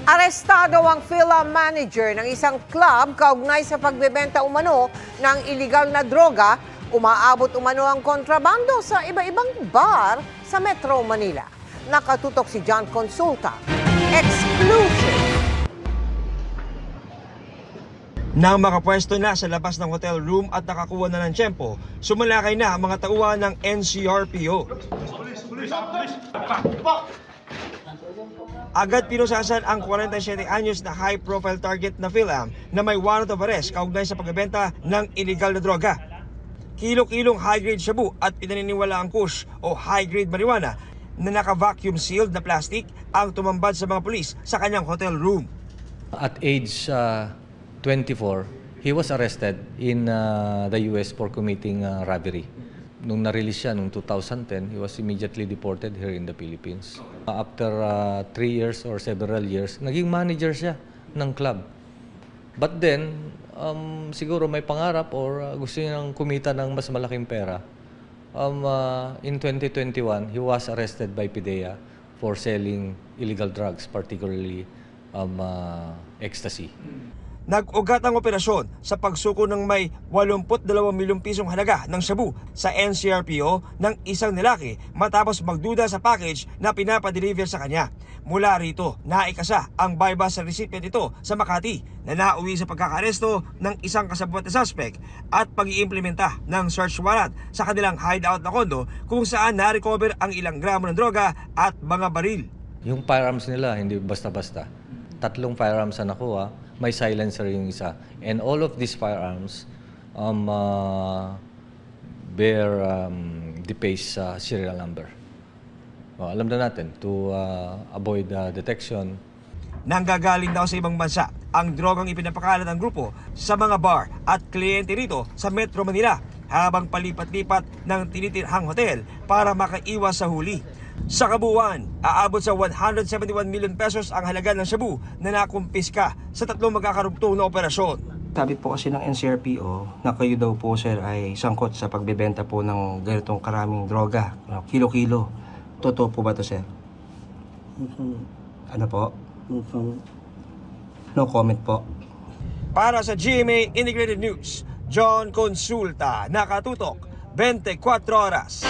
Arestado ang PhilAm manager ng isang club kaugnay sa pagbebenta umano ng iligal na droga. Umaabot umano ang kontrabando sa iba-ibang bar sa Metro Manila. Nakatutok si John Consulta. Exclusive! Nang makapwesto na sa labas ng hotel room at nakakuha na ng tiyempo, sumalakay na ang mga tauhan ng NCRPO. Agad pinusasan ang 47 anyos na high-profile target na PhilAm na may warrant of arrest kaugnay sa pagbebenta ng iligal na droga. Kilo-kilong high-grade shabu at pinaniniwala ang kush o high-grade marijuana na naka-vacuum sealed na plastic ang tumambad sa mga pulis sa kanyang hotel room. At age 24, he was arrested in the US for committing robbery. Nung na-release siya noong 2010, he was immediately deported here in the Philippines. After 3 years or several years, naging manager siya ng club. But then, siguro may pangarap or gusto niyang kumita ng mas malaking pera. In 2021, he was arrested by PIDEA for selling illegal drugs, particularly ecstasy. Nag-ugat ang operasyon sa pagsuko ng may 82 milyong pisong halaga ng shabu sa NCRPO ng isang lalaki matapos magduda sa package na pinapadeliver sa kanya. Mula rito, naikasa ang bypass sa recipient ito sa Makati na nauwi sa pagkakaresto ng isang kasabwat na suspect at pag-iimplementa ng search warrant sa kanilang hideout na kondo kung saan na-recover ang ilang gramo ng droga at mga baril. Yung firearms nila, hindi basta-basta. 3 firearms na nakuha. May silencer yung isa. And all of these firearms bear the PACE serial number. Alam na natin to avoid detection. Nanggagaling daw sa ibang bansa ang drogang ipinapakalat ng grupo sa mga bar at kliyente rito sa Metro Manila habang palipat-lipat ng tinitirhang hotel para makaiwas sa huli. Sa kabuuan, aabot sa 171 million pesos ang halaga ng shabu na nakumpiska sa 3 magkakarugtong na operasyon. Sabi po kasi ng NCRPO na kayo daw po sir ay sangkot sa pagbebenta po ng ganitong karaming droga, kilo-kilo. Totoo po ba ito sir? Ano po? No comment po. Para sa GMA Integrated News, John Consulta, nakatutok 24 oras.